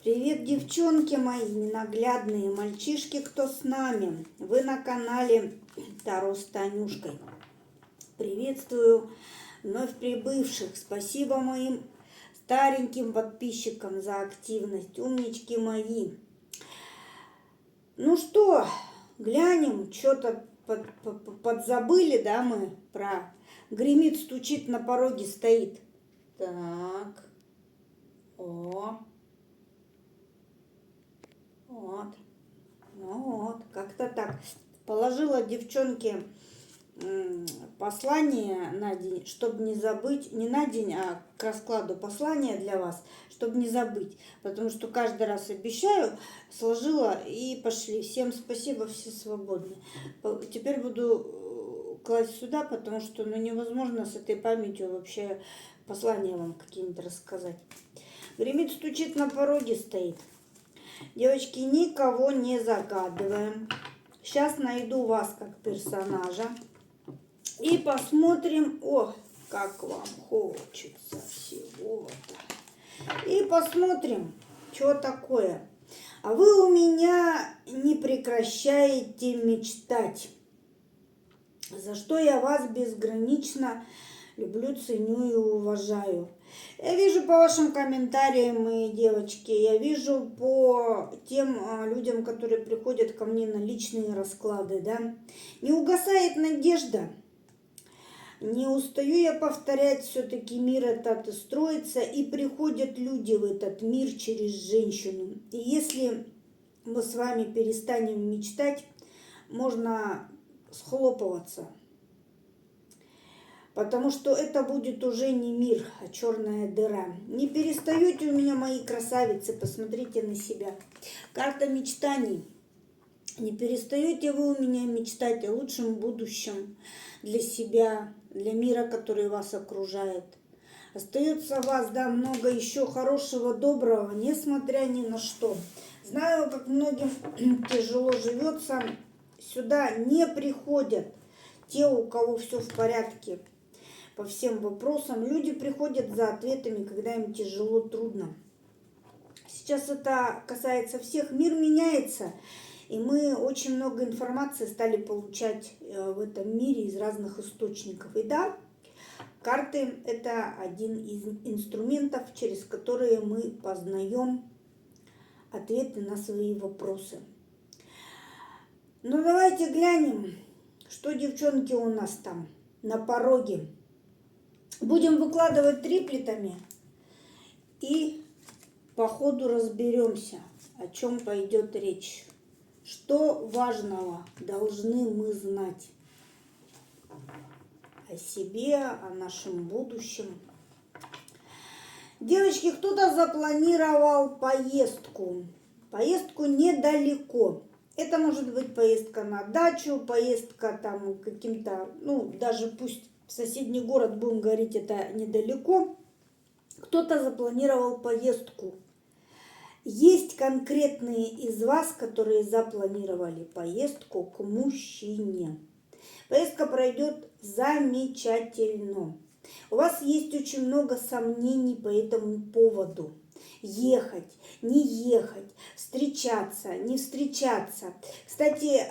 Привет, девчонки мои ненаглядные, мальчишки, кто с нами? Вы на канале Таро с Танюшкой. Приветствую вновь прибывших. Спасибо моим стареньким подписчикам за активность. Умнички мои. Ну что, глянем, что-то подзабыли, да, мы про гремит, стучит, на пороге стоит. Так, вот, ну вот, как-то так. Положила девчонке послание на день, чтобы не забыть, не на день, а к раскладу послание для вас, чтобы не забыть, потому что каждый раз обещаю, сложила и пошли. Всем спасибо, все свободны. Теперь буду класть сюда, потому что невозможно с этой памятью вообще послания вам какие-нибудь рассказать. Гремит, стучит, на пороге стоит. Девочки, никого не загадываем. Сейчас найду вас как персонажа. И посмотрим, как вам хочется всего-то. И посмотрим, что такое. А вы у меня не прекращаете мечтать. За что я вас безгранично люблю, ценю и уважаю. Я вижу по вашим комментариям, мои девочки, я вижу по тем людям, которые приходят ко мне на личные расклады, да, не угасает надежда. Не устаю я повторять, все-таки мир этот строится, и приходят люди в этот мир через женщину. И если мы с вами перестанем мечтать, можно схлопываться. Потому что это будет уже не мир, а черная дыра. Не перестаете у меня, мои красавицы, посмотрите на себя. Карта мечтаний. Не перестаете вы у меня мечтать о лучшем будущем для себя, для мира, который вас окружает. Остается у вас, да, много еще хорошего, доброго, несмотря ни на что. Знаю, как многим тяжело живется. Сюда не приходят те, у кого все в порядке по всем вопросам. Люди приходят за ответами, когда им тяжело, трудно. Сейчас это касается всех. Мир меняется. И мы очень много информации стали получать в этом мире из разных источников. И да, карты – это один из инструментов, через которые мы познаем ответы на свои вопросы. Ну, давайте глянем, что, девчонки, у нас там на пороге. Будем выкладывать триплетами и по ходу разберемся, о чем пойдет речь. Что важного должны мы знать о себе, о нашем будущем. Девочки, кто-то запланировал поездку. Поездку недалеко. Это может быть поездка на дачу, поездка там каким-то, даже пусть в соседний город, будем говорить, это недалеко. Кто-то запланировал поездку. Есть конкретные из вас, которые запланировали поездку к мужчине. Поездка пройдет замечательно. У вас есть очень много сомнений по этому поводу. Ехать, не ехать, встречаться, не встречаться. Кстати,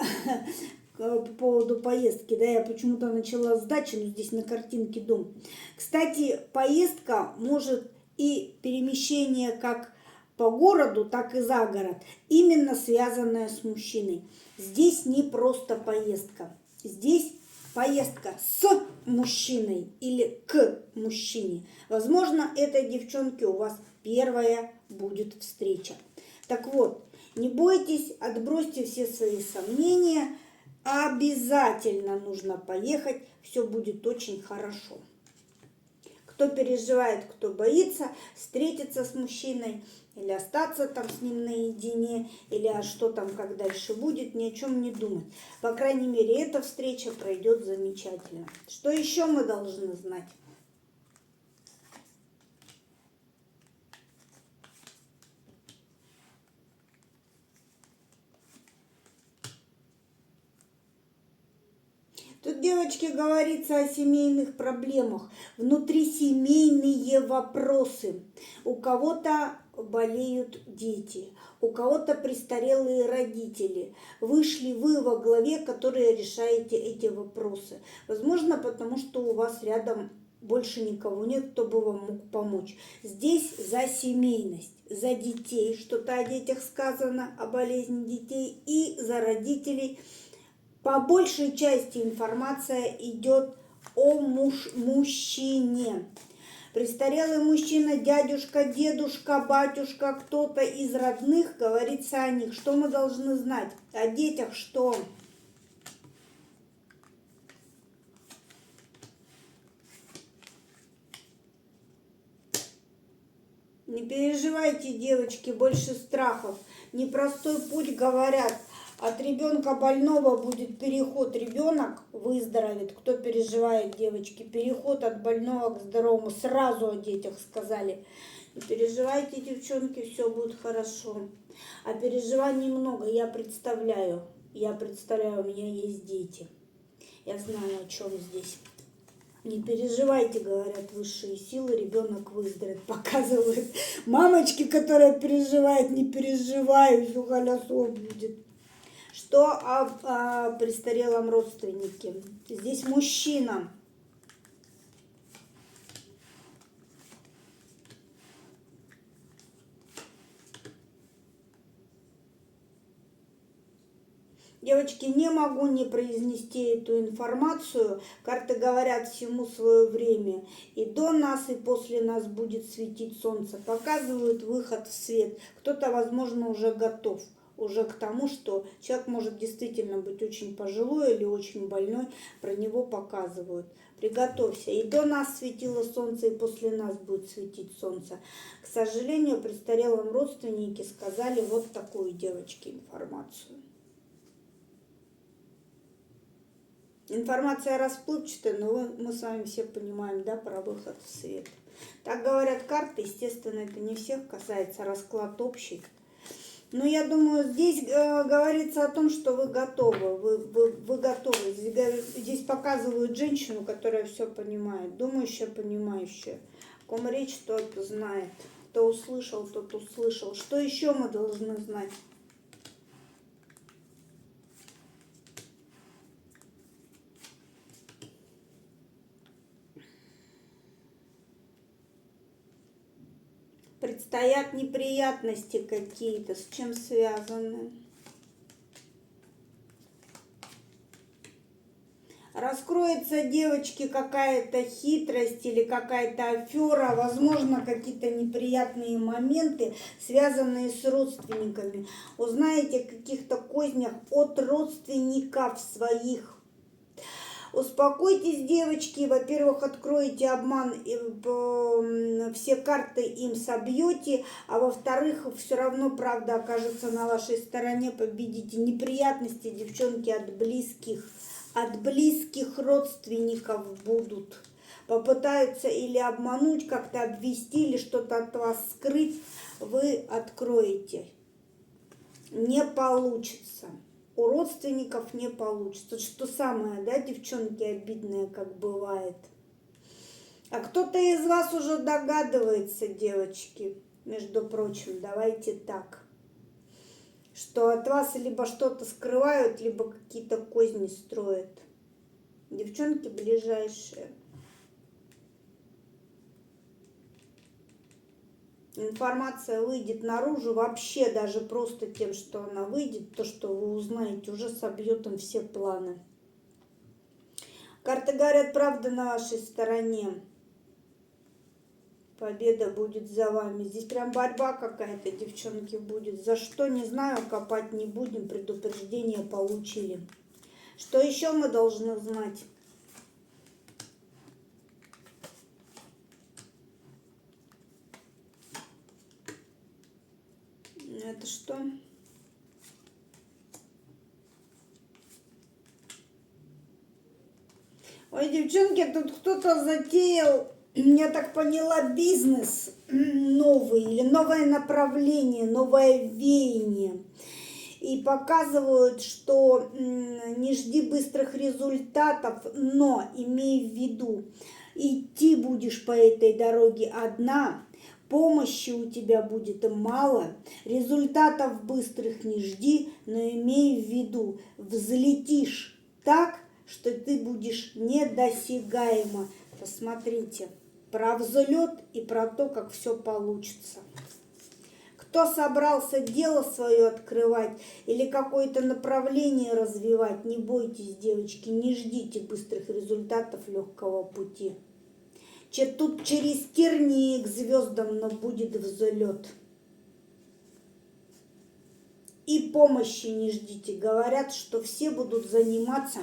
по поводу поездки, да, я почему-то начала с дачи, но здесь на картинке дом. Кстати, поездка может и перемещение как по городу, так и за город, именно связанная с мужчиной. Здесь не просто поездка, здесь поездка с мужчиной или к мужчине. Возможно, этой девчонке у вас первая будет встреча. Так вот, не бойтесь, отбросьте все свои сомнения. Обязательно нужно поехать, все будет очень хорошо. Кто переживает, кто боится встретиться с мужчиной или остаться там с ним наедине, или что там, как дальше будет, ни о чем не думать. По крайней мере, эта встреча пройдет замечательно. Что еще мы должны знать? Тут, девочки, говорится о семейных проблемах, внутрисемейные вопросы. У кого-то болеют дети, у кого-то престарелые родители. Вышли вы во главе, которые решаете эти вопросы. Возможно, потому что у вас рядом больше никого нет, кто бы вам мог помочь. Здесь за семейность, за детей, что-то о детях сказано, о болезни детей, и за родителей. По большей части информация идет о мужчине. Престарелый мужчина, дядюшка, дедушка, батюшка, кто-то из родных, говорится о них. Что мы должны знать? О детях что? Не переживайте, девочки, больше страхов. Непростой путь, говорят. От ребенка больного будет переход. Ребенок выздоровеет. Кто переживает, девочки? Переход от больного к здоровому. Сразу о детях сказали. Не переживайте, девчонки, все будет хорошо. А переживаний много, я представляю. У меня есть дети. Я знаю, о чем здесь. Не переживайте, говорят высшие силы, ребенок выздоровеет. Показывают мамочки, которая переживает, не переживай, все хорошо будет. Что о престарелом родственнике? Здесь мужчина. Девочки, не могу не произнести эту информацию. Карты говорят всему свое время. И до нас, и после нас будет светить солнце. Показывают выход в свет. Кто-то, возможно, уже готов. Уже к тому, что человек может действительно быть очень пожилой или очень больной. Про него показывают. Приготовься. И до нас светило солнце, и после нас будет светить солнце. К сожалению, престарелым родственники сказали вот такую, девочки, информацию. Информация расплывчатая, но мы с вами все понимаем, да, про выход в свет. Так говорят карты, естественно, это не всех касается, расклад общий. Но я думаю, здесь говорится о том, что вы готовы, вы готовы. Здесь показывают женщину, которая все понимает, думающая, понимающая. О ком речь, тот знает. Кто услышал, тот услышал. Что еще мы должны знать? Предстоят неприятности какие-то, с чем связаны. Раскроется, девочки, какая-то хитрость или какая-то афера, возможно, какие-то неприятные моменты, связанные с родственниками. Узнаете о каких-то кознях от родственников своих. Успокойтесь, девочки, во-первых, откроете обман, все карты им собьете, а во-вторых, все равно правда окажется на вашей стороне, победите. Неприятности, девчонки, от близких родственников будут. Попытаются или обмануть, как-то обвести, или что-то от вас скрыть, вы откроете. Не получится. У родственников не получится. Что самое, да, девчонки, обидное, как бывает. А кто-то из вас уже догадывается, девочки, между прочим, давайте так, что от вас либо что-то скрывают, либо какие-то козни строят. Девчонки ближайшие. Информация выйдет наружу, вообще даже просто тем, что она выйдет, то, что вы узнаете, уже собьет им все планы. Карты говорят, правда на вашей стороне. Победа будет за вами. Здесь прям борьба какая-то, девчонки, будет. За что, не знаю, копать не будем, предупреждение получили. Что еще мы должны знать? Это что? Ой, девчонки, тут кто-то затеял, я так поняла, бизнес новый или новое направление, новое веяние. И показывают, что не жди быстрых результатов, но имей в виду, идти будешь по этой дороге одна. помощи у тебя будет мало, результатов быстрых не жди, но имей в виду, взлетишь так, что ты будешь недосягаема. Посмотрите, про взлет и про то, как все получится. Кто собрался дело свое открывать или какое-то направление развивать, не бойтесь, девочки, не ждите быстрых результатов легкого пути. Тут через тернии к звездам, но будет взлет. И помощи не ждите. Говорят, что все будут заниматься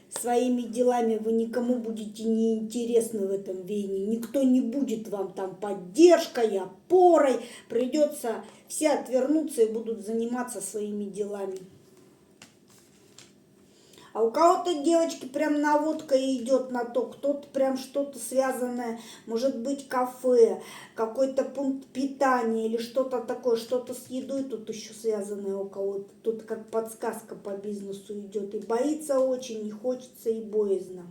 своими делами, вы никому будете неинтересны в этом веянии, никто не будет вам там поддержкой, опорой, придется все отвернуться и будут заниматься своими делами. А у кого-то, девочки, прям наводка идет на то, кто-то прям что-то связанное, может быть, кафе, какой-то пункт питания или что-то такое, что-то с едой тут еще связанное у кого-то. Тут как подсказка по бизнесу идет. И боится очень, и хочется, и боязно.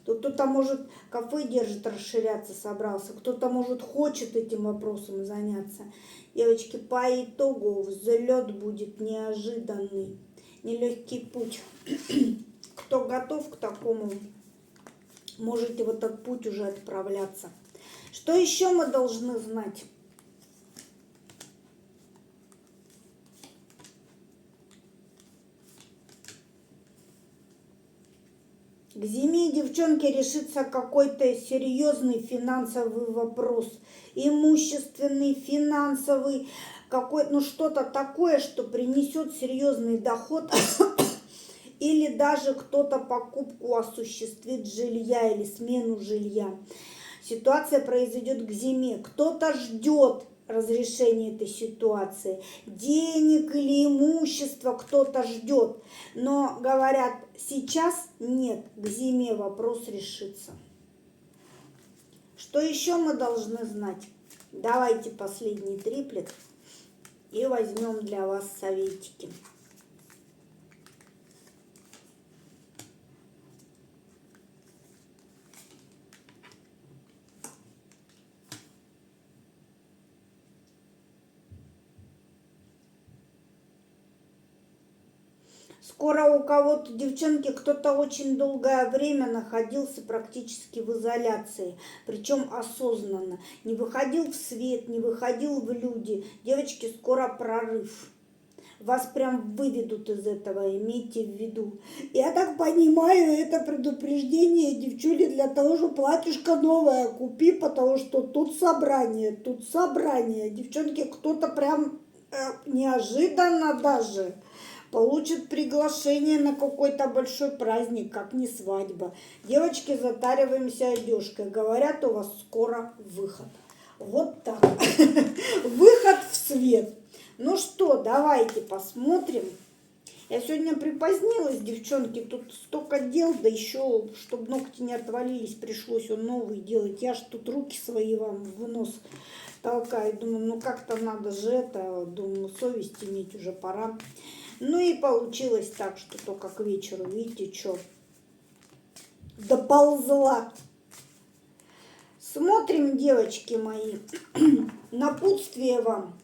Тут кто-то, может, кафе держит, расширяться собрался, кто-то, может, хочет этим вопросом заняться. Девочки, по итогу взлет будет неожиданный. Нелегкий путь. Кто готов к такому, можете в этот путь уже отправляться. Что еще мы должны знать? К зиме, девчонки, решится какой-то серьезный финансовый вопрос. Имущественный, финансовый, какой-то, ну что-то такое, что принесет серьезный доход. Или даже кто-то покупку осуществит жилья или смену жилья. Ситуация произойдет к зиме. Кто-то ждет разрешения этой ситуации. Денег или имущества кто-то ждет. Но говорят, сейчас нет, к зиме вопрос решится. Что еще мы должны знать? Давайте последний триплет и возьмем для вас советики. Скоро у кого-то, девчонки, кто-то очень долгое время находился практически в изоляции, причем осознанно. Не выходил в свет, не выходил в люди. Девочки, скоро прорыв. Вас прям выведут из этого, имейте в виду. Я так понимаю, это предупреждение, девчули, для того, что платьишко новое купи, потому что тут собрание, тут собрание. Девчонки, кто-то прям неожиданно даже получит приглашение на какой-то большой праздник, как не свадьба. Девочки, затариваемся одежкой. Говорят, у вас скоро выход. Вот так. Выход в свет. Ну что, давайте посмотрим. Я сегодня припозднилась, девчонки, тут столько дел, да еще, чтобы ногти не отвалились, пришлось новый делать. Я ж тут руки свои вам в нос толкаю. Думаю, ну как-то надо же это, думаю, совесть иметь уже пора. Ну и получилось так, что только к вечеру, видите, что доползла. Смотрим, девочки мои, напутствие вам.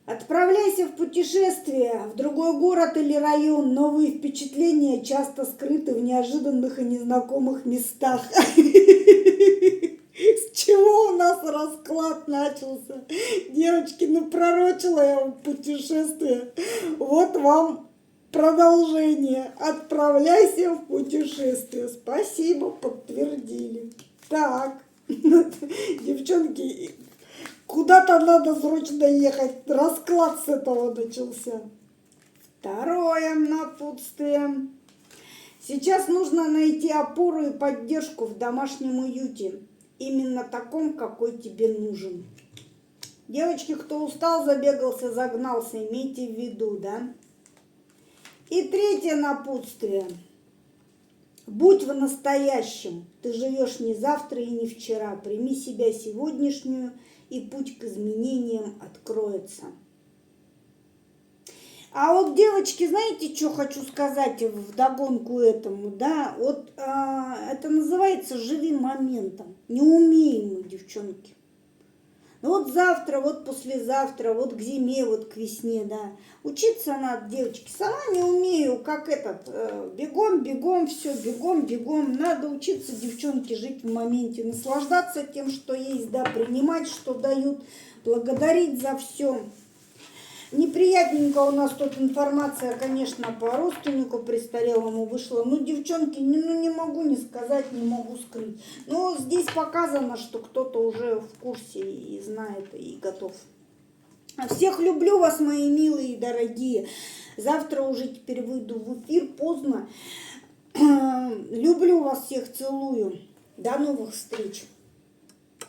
Отправляйся в путешествие в другой город или район. Новые впечатления часто скрыты в неожиданных и незнакомых местах. С чего у нас расклад начался? Девочки, ну пророчила я вам путешествие. Вот вам продолжение. Отправляйся в путешествие. Спасибо, подтвердили. Так, девчонки, куда-то надо срочно ехать. Расклад с этого начался. Второе напутствие. Сейчас нужно найти опору и поддержку в домашнем уюте. Именно таком, какой тебе нужен. Девочки, кто устал, забегался, загнался, имейте в виду, да? И третье напутствие. Будь в настоящем. Ты живешь не завтра и не вчера. Прими себя сегодняшнюю, и путь к изменениям откроется. А вот, девочки, знаете, что хочу сказать вдогонку этому, да? Вот это называется «живи моментом». Не умеем мы, девчонки. Ну вот завтра, вот послезавтра, вот к зиме, вот к весне, да. Учиться надо, девочки. Сама не умею, как бегом, бегом, все, бегом, бегом. Надо учиться, девчонки, жить в моменте, наслаждаться тем, что есть, да, принимать, что дают, благодарить за все. Неприятненько у нас тут информация, конечно, по родственнику престарелому вышла. Ну, девчонки, не могу не сказать, не могу скрыть. Но здесь показано, что кто-то уже в курсе и знает, и готов. Всех люблю вас, мои милые и дорогие. Завтра уже теперь выйду в эфир поздно. Люблю вас всех, целую. До новых встреч.